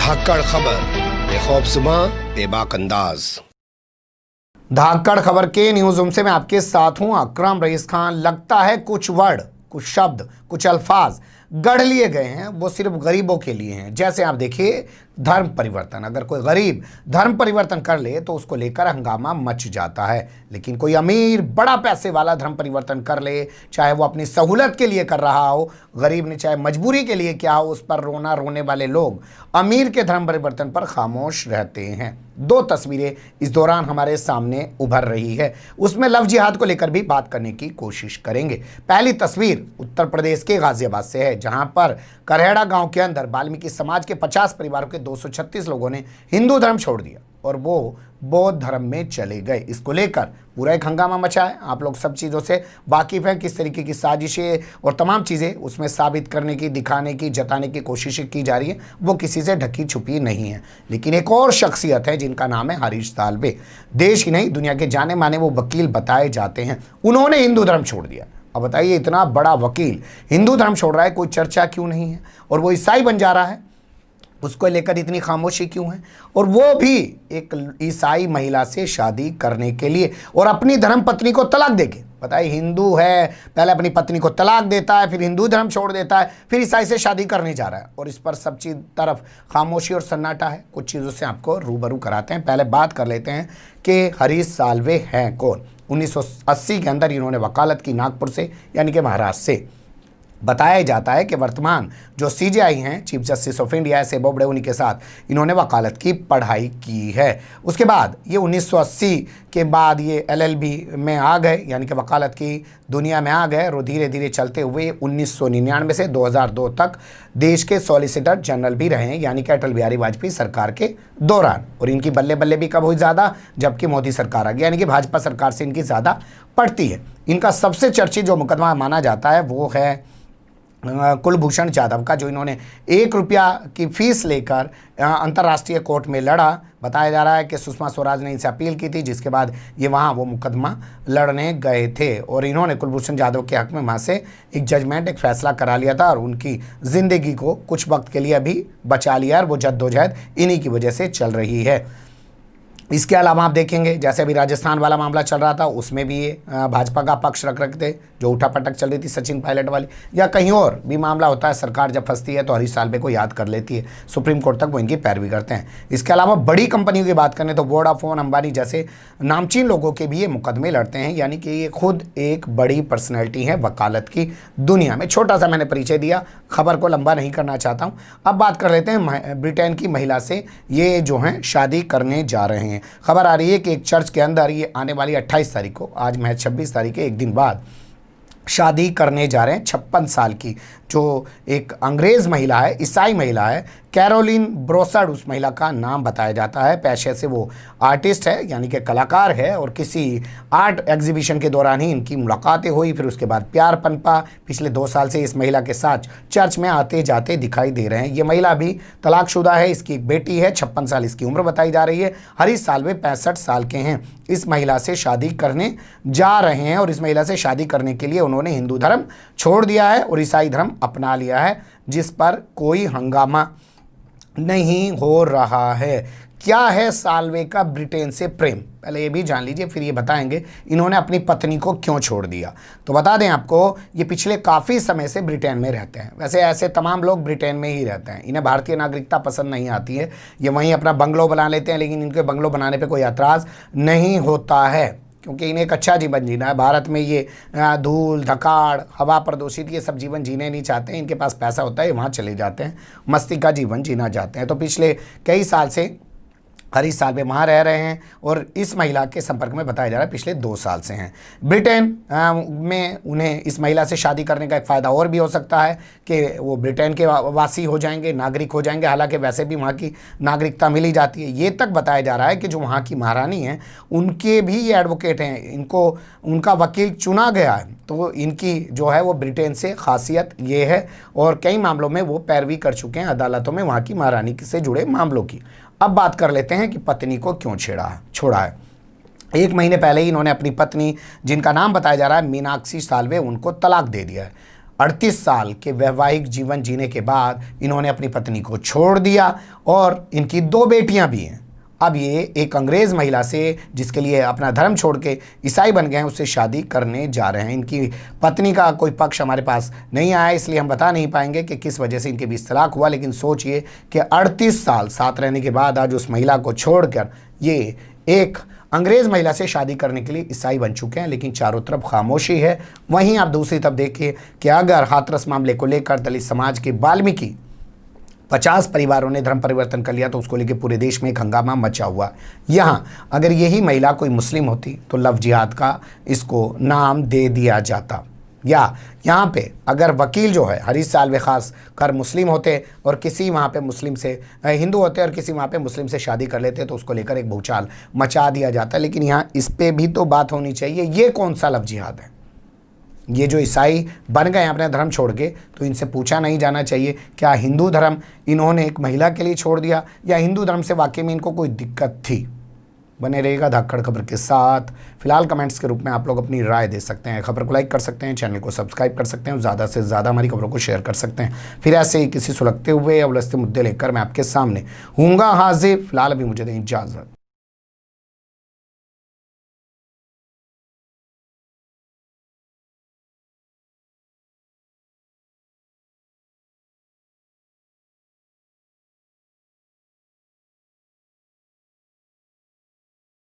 धाकड़ खबर, बेखौफ सुबह बेबाक अंदाज। धाकड़ खबर के न्यूज रूम से मैं आपके साथ हूं अकरम रईस खान। लगता है कुछ वर्ड, कुछ शब्द, कुछ अल्फाज गढ़ लिए गए हैं, वो सिर्फ गरीबों के लिए हैं। जैसे आप देखिए, धर्म परिवर्तन। अगर कोई गरीब धर्म परिवर्तन कर ले तो उसको लेकर हंगामा मच जाता है, लेकिन कोई अमीर बड़ा पैसे वाला धर्म परिवर्तन कर ले, चाहे वो अपनी सहूलत के लिए कर रहा हो, गरीब ने चाहे मजबूरी के लिए क्या हो, उस पर रोने वाले लोग अमीर के धर्म परिवर्तन पर खामोश रहते हैं। दो तस्वीरें इस दौरान हमारे सामने उभर रही है, उसमें लव जिहाद को लेकर भी बात करने की कोशिश करेंगे। पहली तस्वीर उत्तर प्रदेश के गाजियाबाद से है, जहां पर करहेड़ा गांव के अंदर वाल्मीकि समाज के 50 परिवारों के 236 लोगों ने हिंदू धर्म छोड़ दिया और वो बौद्ध धर्म में चले गए। इसको लेकर पूरा एक हंगामा मचा है। आप लोग सब चीज़ों से वाकिफ़ हैं, किस तरीके की साजिशें और तमाम चीज़ें उसमें साबित करने की, दिखाने की, जताने की कोशिशें की जा रही है, वो किसी से ढकी छुपी नहीं है। लेकिन एक और शख्सियत है जिनका नाम है हरीश साल्वे। देश ही नहीं, दुनिया के जाने माने वो वकील बताए जाते हैं। उन्होंने हिंदू धर्म छोड़ दिया। अब बताइए, इतना बड़ा वकील हिंदू धर्म छोड़ रहा है, कोई चर्चा क्यों नहीं है? और वो ईसाई बन जा रहा है, उसको लेकर इतनी खामोशी क्यों है? और वो भी एक ईसाई महिला से शादी करने के लिए और अपनी धर्म पत्नी को तलाक देके। बताइए, हिंदू है, पहले अपनी पत्नी को तलाक देता है, फिर हिंदू धर्म छोड़ देता है, फिर ईसाई से शादी करने जा रहा है। और इस पर सब चीज़ तरफ खामोशी और सन्नाटा है। कुछ चीज़ों से आपको रूबरू कराते हैं। पहले बात कर लेते हैं कि हरीश साल्वे हैं कौन। 1980 के अंदर इन्होंने वकालत की नागपुर से, यानी कि महाराष्ट्र से। बताया जाता है कि वर्तमान जो सीजेआई हैं, चीफ जस्टिस ऑफ इंडिया से बोबड़े, उन्हीं के साथ इन्होंने वकालत की पढ़ाई की है। उसके बाद ये 1980 के बाद ये एलएलबी में आ गए, यानी कि वकालत की दुनिया में आ गए। और धीरे धीरे चलते हुए 1999 से 2002 तक देश के सॉलिसिटर जनरल भी रहे हैं, यानी कि अटल बिहारी वाजपेयी सरकार के दौरान। और इनकी बल्ले बल्ले भी कब हुई ज़्यादा, जबकि मोदी सरकार आ गई, यानी कि भाजपा सरकार से इनकी ज़्यादा पड़ती है। इनका सबसे चर्चित जो मुकदमा माना जाता है वो है कुलभूषण जाधव का, जो इन्होंने 1 रुपया की फीस लेकर अंतर्राष्ट्रीय कोर्ट में लड़ा। बताया जा रहा है कि सुषमा स्वराज ने इनसे अपील की थी, जिसके बाद ये वहाँ वो मुकदमा लड़ने गए थे। और इन्होंने कुलभूषण जाधव के हक में वहाँ से एक जजमेंट, एक फैसला करा लिया था और उनकी ज़िंदगी को कुछ वक्त के लिए अभी बचा लिया। और वो जद्दोजहद इन्हीं की वजह से चल रही है। इसके अलावा आप देखेंगे, जैसे अभी राजस्थान वाला मामला चल रहा था, उसमें भी ये भाजपा का पक्ष रख थे, जो उठापटक चल रही थी सचिन पायलट वाली, या कहीं और भी मामला होता है। सरकार जब फंसती है तो हरीश साल्वे को याद कर लेती है, सुप्रीम कोर्ट तक वो इनकी पैरवी करते हैं। इसके अलावा बड़ी कंपनियों की बात करें तो वोडाफोन, अंबानी जैसे नामचीन लोगों के भी ये मुकदमे लड़ते हैं, यानी कि ये खुद एक बड़ी पर्सनैलिटी है वकालत की दुनिया में। छोटा सा मैंने परिचय दिया, खबर को लंबा नहीं करना चाहता हूँ। अब बात कर लेते हैं ब्रिटेन की महिला से, ये जो हैं शादी करने जा रहे हैं। खबर आ रही है कि एक चर्च के अंदर ये आने वाली 28 तारीख को, आज महज 26 तारीख के एक दिन बाद शादी करने जा रहे हैं। 56 साल की जो एक अंग्रेज़ महिला है, ईसाई महिला है, कैरोलिन ब्रोसर्ड उस महिला का नाम बताया जाता है। पेशे से वो आर्टिस्ट है, यानी कि कलाकार है। और किसी आर्ट एग्जीबिशन के दौरान ही इनकी मुलाकातें हुई, फिर उसके बाद प्यार पनपा। पिछले 2 साल से इस महिला के साथ चर्च में आते जाते दिखाई दे रहे हैं। ये महिला भी तलाकशुदा है, इसकी एक बेटी है, 56 साल इसकी उम्र बताई जा रही है। हरीश साल्वे 65 साल के हैं, इस महिला से शादी करने जा रहे हैं। और इस महिला से शादी करने के लिए उन्होंने हिंदू धर्म छोड़ दिया है और ईसाई धर्म अपना लिया है, जिस पर कोई हंगामा नहीं हो रहा है। क्या है साल्वे का ब्रिटेन से प्रेम, पहले ये भी जान लीजिए, फिर ये बताएंगे इन्होंने अपनी पत्नी को क्यों छोड़ दिया। तो बता दें आपको, ये पिछले काफ़ी समय से ब्रिटेन में रहते हैं। वैसे ऐसे तमाम लोग ब्रिटेन में ही रहते हैं, इन्हें भारतीय नागरिकता पसंद नहीं आती है। ये वहीं अपना बंगलो बना लेते हैं, लेकिन इनके बंगलो बनाने पर कोई ऐतराज़ नहीं होता है, क्योंकि इन्हें एक अच्छा जीवन जीना है। भारत में ये धूल धकाड़, हवा प्रदूषित, ये सब जीवन जीने नहीं चाहते हैं। इनके पास पैसा होता है, वहाँ चले जाते हैं, मस्ती का जीवन जीना चाहते हैं। तो पिछले कई साल से हरीश साल्वे वहाँ रह रहे हैं और इस महिला के संपर्क में बताया जा रहा है पिछले 2 साल से हैं। ब्रिटेन में उन्हें इस महिला से शादी करने का एक फ़ायदा और भी हो सकता है कि वो ब्रिटेन के वासी हो जाएंगे, नागरिक हो जाएंगे। हालांकि वैसे भी वहाँ की नागरिकता मिली जाती है। ये तक बताया जा रहा है कि जो वहाँ की महारानी हैं, उनके भी ये एडवोकेट हैं, इनको उनका वकील चुना गया है। तो इनकी जो है वो ब्रिटेन से खासियत ये है, और कई मामलों में वो पैरवी कर चुके हैं अदालतों में वहाँ की महारानी से जुड़े मामलों की। अब बात कर लेते हैं कि पत्नी को क्यों छोड़ा है। 1 महीने पहले ही इन्होंने अपनी पत्नी, जिनका नाम बताया जा रहा है मीनाक्षी साल्वे, उनको तलाक दे दिया है। 38 साल के वैवाहिक जीवन जीने के बाद इन्होंने अपनी पत्नी को छोड़ दिया और इनकी 2 बेटियां भी हैं। अब ये एक अंग्रेज़ महिला से, जिसके लिए अपना धर्म छोड़ के ईसाई बन गए हैं, उससे शादी करने जा रहे हैं। इनकी पत्नी का कोई पक्ष हमारे पास नहीं आया, इसलिए हम बता नहीं पाएंगे कि किस वजह से इनके बीच तलाक हुआ। लेकिन सोचिए कि 38 साल साथ रहने के बाद आज उस महिला को छोड़कर ये एक अंग्रेज़ महिला से शादी करने के लिए ईसाई बन चुके हैं। लेकिन चारों तरफ खामोशी है। वहीं आप दूसरी तरफ देखिए कि अगर हाथरस मामले को लेकर दलित समाज के वाल्मीकि 50 परिवारों ने धर्म परिवर्तन कर लिया, तो उसको लेकर पूरे देश में एक हंगामा मचा हुआ। यहाँ अगर यही महिला कोई मुस्लिम होती तो लव जिहाद का इसको नाम दे दिया जाता। या यहाँ पे अगर वकील जो है हरीश साल्वे खास कर मुस्लिम होते और किसी वहाँ पे मुस्लिम से हिंदू होते और किसी वहाँ पे मुस्लिम से शादी कर लेते तो उसको लेकर एक भूचाल मचा दिया जाता। लेकिन यहाँ इस पे भी तो बात होनी चाहिए, ये कौन सा लव जिहाद है? ये जो ईसाई बन गए अपने धर्म छोड़ के, तो इनसे पूछा नहीं जाना चाहिए क्या हिंदू धर्म इन्होंने एक महिला के लिए छोड़ दिया, या हिंदू धर्म से वाकई में इनको कोई दिक्कत थी? बने रहेगा धाकड़ खबर के साथ। फिलहाल कमेंट्स के रूप में आप लोग अपनी राय दे सकते हैं। खबर को लाइक कर सकते हैं, चैनल को सब्सक्राइब कर सकते हैं, ज़्यादा से ज़्यादा हमारी खबरों को शेयर कर सकते हैं। फिर ऐसे ही किसी सुलगते हुए या उलझते मुद्दे लेकर मैं आपके सामने हूँगा हाजिर। फिलहाल अभी मुझे दें इजाज़त।